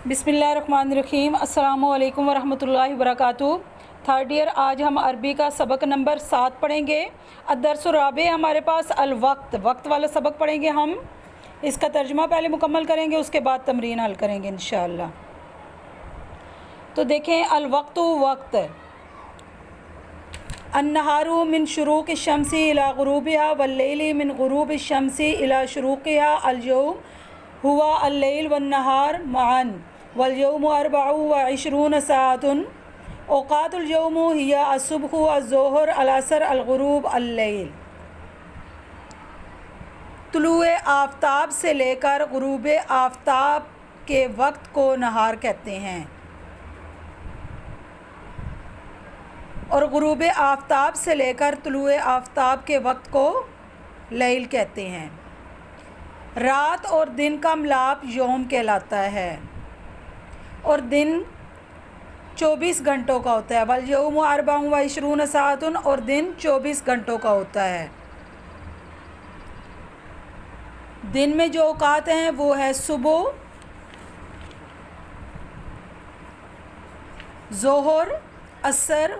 بسم اللہ الرحمن الرحیم۔ السلام علیکم ورحمۃ اللہ وبرکاتہ۔ تھرڈ ایئر، آج ہم عربی کا سبق نمبر 7 پڑھیں گے۔ الدرس الرابع ہمارے پاس الوقت، وقت والا سبق پڑھیں گے ہم۔ اس کا ترجمہ پہلے مکمل کریں گے، اس کے بعد تمرین حل کریں گے انشاءاللہ۔ تو دیکھیں، الوقت وقت، النہار من شروق الشمس الی غروبها واللیل من غروب الشمس الی شروقها، اليوم هو اللیل والنہار معا والیوم 24 ساعة، اوقات اليوم هي الصبح الظہر العصر الغروب اللیل۔ طلوع آفتاب سے لے کر غروب آفتاب کے وقت کو نہار کہتے ہیں، اور غروب آفتاب سے لے کر طلوع آفتاب کے وقت کو لیل کہتے ہیں۔ رات اور دن کا ملاپ یوم کہلاتا ہے، اور دن 24 گھنٹوں کا ہوتا ہے۔ والیوم 24 ساعۃ، اور دن 24 گھنٹوں کا ہوتا ہے۔ دن میں جو اوقات ہیں وہ ہے صبح، ظہر، عصر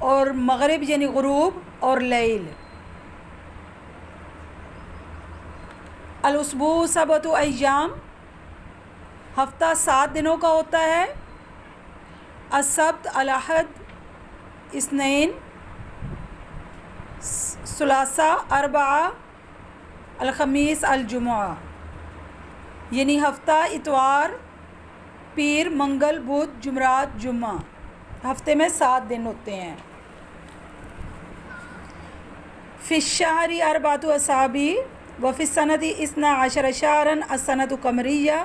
اور مغرب یعنی غروب، اور لیل۔ الاسبوع 7 ایام، ہفتہ 7 دنوں کا ہوتا ہے۔ السبت، الاحد، اثنین، ثلاثہ، اربعہ، الخمیس، الجمعہ، یعنی ہفتہ اتوار، پیر، منگل، بدھ، جمعرات، جمعہ۔ ہفتے میں 7 دن ہوتے ہیں۔ فی الشہر 4 اصابع وفی السنۃ 12 شہرا، السنۃ قمریہ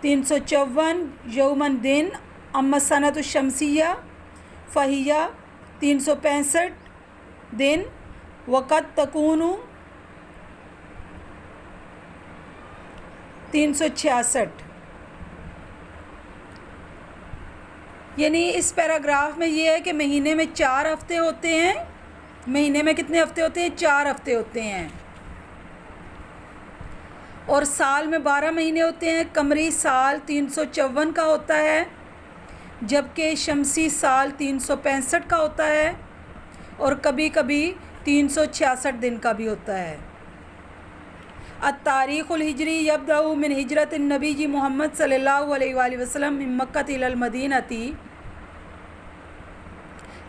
354 یوما دن، اما السنۃ الشمسیہ فہی 365 دن، وقد تکون 366۔ یعنی اس پیراگراف میں یہ ہے کہ مہینے میں 4 ہفتے ہوتے ہیں۔ مہینے میں کتنے ہفتے ہوتے ہیں؟ 4 ہفتے ہوتے ہیں۔ اور سال میں 12 مہینے ہوتے ہیں۔ قمری سال 354 کا ہوتا ہے، جبکہ شمسی سال 365 کا ہوتا ہے، اور کبھی کبھی 366 دن کا بھی ہوتا ہے۔ التاریخ الہجری یبدأ من ہجرت النبی محمد صلی اللہ علیہ وآلہ وسلم من مکہ الی المدینہ۔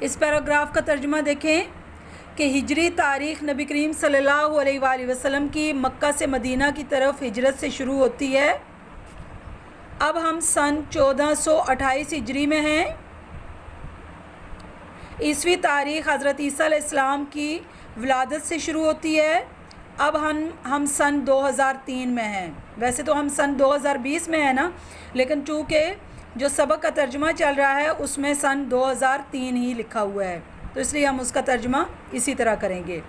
اس پیراگراف کا ترجمہ دیکھیں کہ ہجری تاریخ نبی کریم صلی اللہ علیہ وآلہ وسلم کی مکہ سے مدینہ کی طرف ہجرت سے شروع ہوتی ہے۔ اب ہم سن 1428 ہجری میں ہیں۔ عیسوی تاریخ حضرت عیسیٰ علیہ السلام کی ولادت سے شروع ہوتی ہے۔ اب ہم سن 2003 میں ہیں۔ ویسے تو ہم سن 2020 میں ہیں نا، لیکن چونکہ جو سبق کا ترجمہ چل رہا ہے اس میں سن 2003 ہی لکھا ہوا ہے، تو اس لیے ہم اس کا ترجمہ اسی طرح کریں گے۔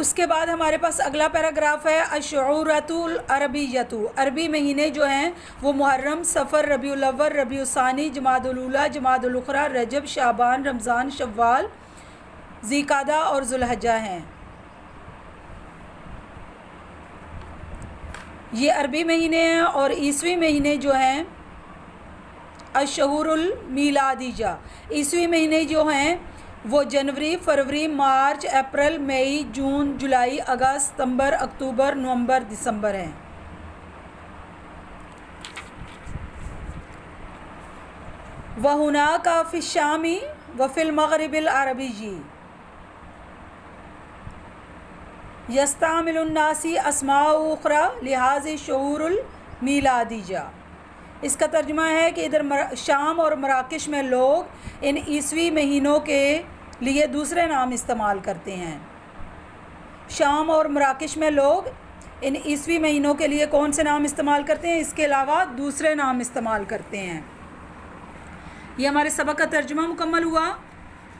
اس کے بعد ہمارے پاس اگلا پیراگراف ہے الشعورۃ العربیۃ۔ عربی مہینے جو ہیں وہ محرم، صفر، ربیع الاول، ربیع الثانی، جمادی الاولیٰ، جمادی الاخری، رجب، شعبان، رمضان، شوال، ذی القعدہ اور ذو الحجہ ہیں۔ یہ عربی مہینے ہیں، اور عیسوی مہینے جو ہیں الشہور المیلادیہ۔ عیسوی مہینے جو ہیں وہ جنوری، فروری، مارچ، اپریل، مئی، جون، جولائی، اگست، ستمبر، اکتوبر، نومبر، دسمبر ہیں۔ وَهُنَاكَ فِي الشَّامِ وَفِي الْمَغْرِبِ الْعَرَبِيِّ يَسْتَعْمِلُ النَّاسُ أَسْمَاءَ أُخْرَى لِهَذِهِ الشُّهُورِ الْمِيلَادِيَّةِ۔ اس کا ترجمہ ہے کہ ادھر شام اور مراکش میں لوگ ان عیسوی مہینوں کے لیے دوسرے نام استعمال کرتے ہیں۔ شام اور مراکش میں لوگ ان عیسوی مہینوں کے لیے کون سے نام استعمال کرتے ہیں؟ اس کے علاوہ دوسرے نام استعمال کرتے ہیں۔ یہ ہمارے سبق کا ترجمہ مکمل ہوا۔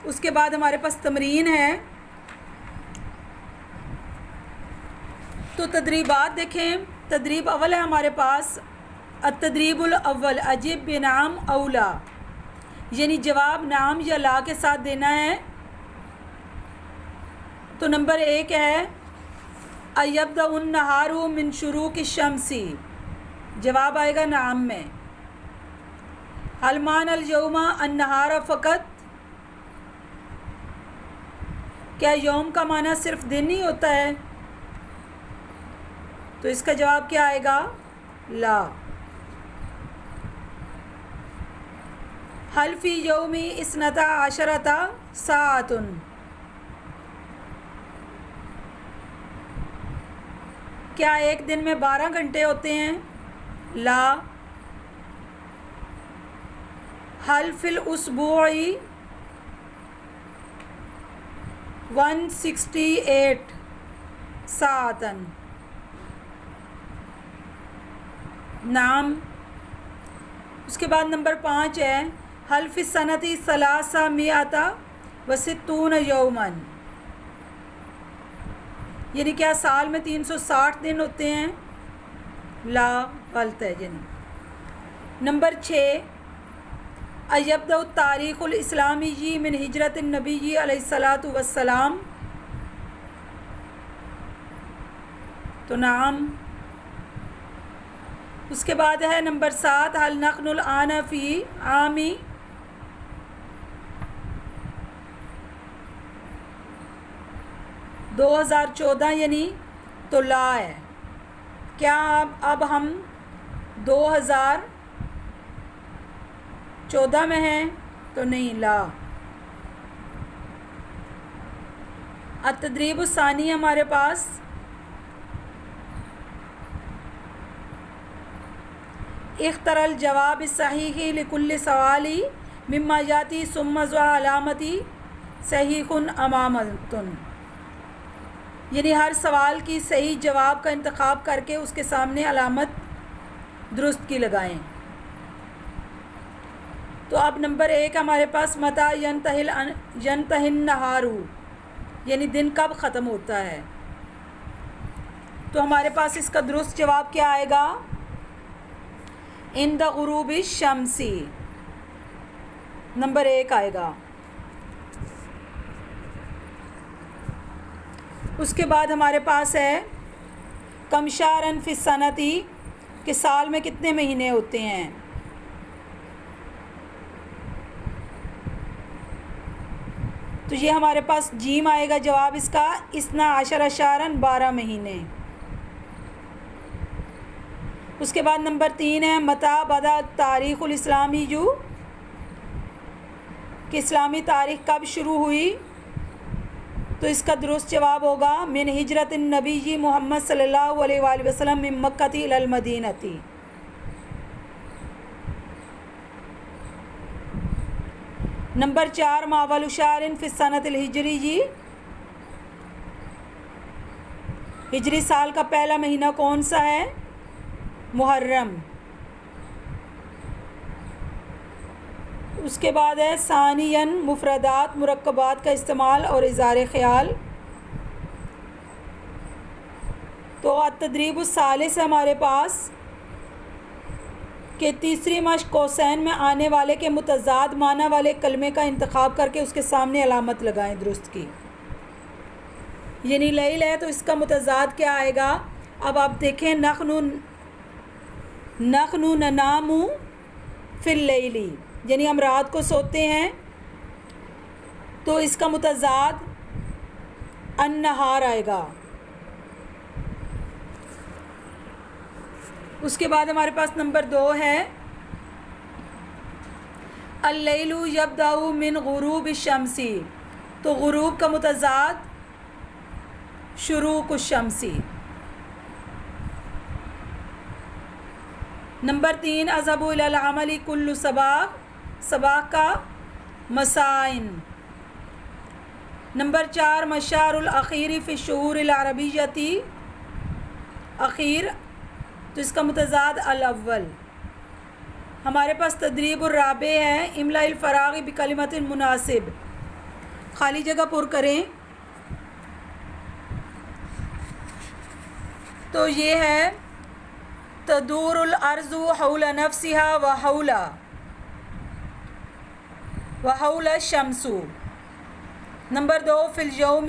اس کے بعد ہمارے پاس تمرین ہے، تو تدریبات دیکھیں۔ تدریب اول ہے ہمارے پاس التدریب الاول، اجب بنعم او لا، یعنی جواب نام یا لا کے ساتھ دینا ہے۔ تو نمبر 1 ہے ایبدأ النہار من شروق الشمس، جواب آئے گا نعم میں. هل معنی اليوم النہار فقط، کیا یوم کا معنی صرف دن ہی ہوتا ہے؟ تو اس کا جواب کیا آئے گا؟ لا. هل فی یومی اثنتا عشرۃ ساعۃ، کیا ایک دن میں 12 گھنٹے ہوتے ہیں؟ لا. هل فی الاسبوع 168 ساعۃ، نعم. اس کے بعد نمبر 5 ہے حل فی السنۃ 360 یوما، یعنی کیا سال میں 360 دن ہوتے ہیں؟ لا، غلط ہے یعنی. نمبر 6 ایبدأ التاریخ الاسلامی من ہجرت النبی علیہ الصلاۃ والسلام، تو نعم. اس کے بعد ہے نمبر 7 حل نحن الآن فی عام 2014، یعنی تو لا ہے. کیا اب ہم 2014 میں ہیں؟ تو نہیں، لا. التدریب الثانی ہمارے پاس اختر الجواب الصحیح لکل سوالی مما یاتی ثم علامتی صحیح امامتن، یعنی ہر سوال کی صحیح جواب کا انتخاب کر کے اس کے سامنے علامت درست کی لگائیں. تو اب نمبر 1 ہمارے پاس متی ینتہی النہار، یعنی دن کب ختم ہوتا ہے. تو ہمارے پاس اس کا درست جواب کیا آئے گا؟ عند غروب الشمس، نمبر 1 آئے گا. اس کے بعد ہمارے پاس ہے کم شہرا فی السنۃ، کہ سال میں کتنے مہینے ہوتے ہیں؟ تو یہ ہمارے پاس جیم آئے گا جواب اس کا 12 شہرا، 12 مہینے. اس کے بعد نمبر 3 ہے متی بدأ تاریخ الاسلامی، کہ اسلامی تاریخ کب شروع ہوئی؟ تو اس کا درست جواب ہوگا من ہجرت النبی محمد صلی اللہ علیہ وآلہ وسلم من مکہ الی المدینہ. نمبر 4 ما اول شہر فی السنۃ الہجری، ہجری سال کا پہلا مہینہ کون سا ہے؟ محرم. اس کے بعد ہے ثانیاً مفردات مرکبات کا استعمال اور اظہار خیال. تو التدریب الثالث ہے ہمارے پاس کہ تیسری مشق قوسین میں آنے والے کے متضاد معنی والے کلمے کا انتخاب کر کے اس کے سامنے علامت لگائیں درست کی. یعنی لیل ہے تو اس کا متضاد کیا آئے گا؟ اب آپ دیکھیں نحن ننام فی اللیل، یعنی ہم رات کو سوتے ہیں، تو اس کا متضاد النہار آئے گا. اس کے بعد ہمارے پاس نمبر 2 ہے اللیل یبدأ من غروب الشمس، تو غروب کا متضاد شروق الشمس. نمبر 3 اذهب الی العمل کل صباح، صباح کا مسائن. نمبر 4 مشار الاخیر فی الشہور العربیۃ، اخیر تو اس کا متضاد الاول. ہمارے پاس تدریب الرابع ہے املاء الفراغ بکلمۃ مناسب، خالی جگہ پر کریں. تو یہ ہے تدور الارض حول نفسها وحول الشمس. نمبر 2 فی الیوم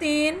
3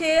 6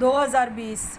2020।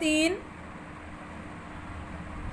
3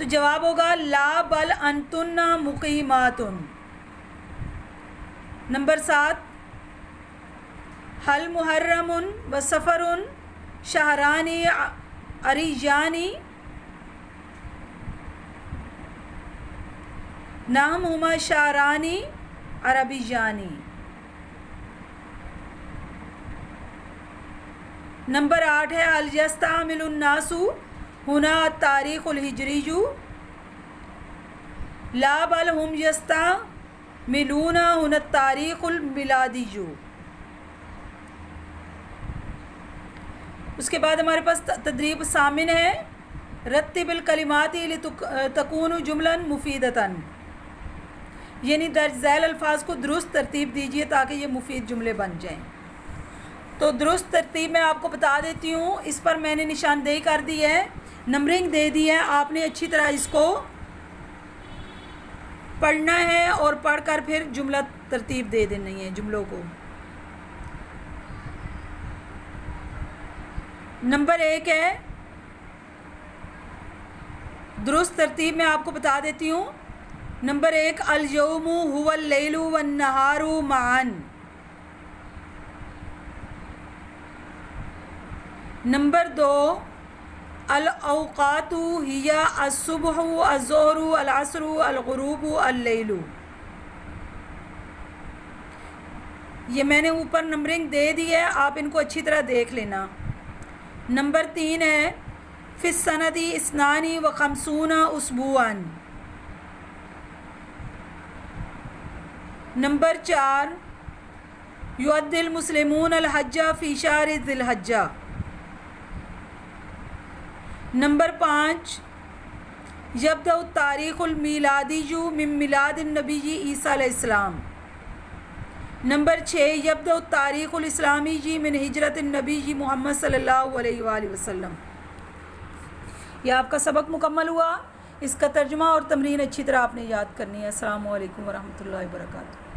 تو جواب ہوگا لا بل انتن مقیماتن۔ نمبر 7 حل محرم و سفر شہرانی عریجانی نام ہما شہرانی عربی جانی۔ نمبر 8 ہے هل يستعمل الناس هنا التاریخ الہجری لا بل هم يستعملون هنا التاریخ المیلادی۔ اس کے بعد ہمارے پاس تدریب ثامن ہے رتب الکلمات لتکون جملا مفیدتاً، یعنی درج ذیل الفاظ کو درست ترتیب دیجیے تاکہ یہ مفید جملے بن جائیں۔ تو درست ترتیب میں آپ کو بتا دیتی ہوں، اس پر میں نے نشاندہی کر دی ہے، نمبرنگ دے دی ہے، آپ نے اچھی طرح اس کو پڑھنا ہے اور پڑھ کر پھر جملہ ترتیب دے دینی ہے جملوں کو۔ نمبر 1 ہے درست ترتیب میں آپ کو بتا دیتی ہوں۔ نمبر 1 الیوم هو اللیل والنہار معا۔ نمبر 2 الاوقات ہی الصبح الظہر العصر الغروب اللیل۔ یہ میں نے اوپر نمبرنگ دے دی ہے، آپ ان کو اچھی طرح دیکھ لینا۔ نمبر 3 ہے فی السنۃ 52 اسبوعا۔ نمبر 4 یؤدی المسلمون الحج فی شہر ذی الحجہ۔ نمبر 5 یبدأ التاریخ المیلادی من میلاد النبی عیسیٰ علیہ السلام۔ نمبر 6 یبدأ التاریخ الاسلامی من ہجرت النبی محمد صلی اللہ علیہ وآلہ وسلم۔ یہ آپ کا سبق مکمل ہوا، اس کا ترجمہ اور تمرین اچھی طرح آپ نے یاد کرنی ہے۔ السلام علیکم ورحمۃ اللہ وبرکاتہ۔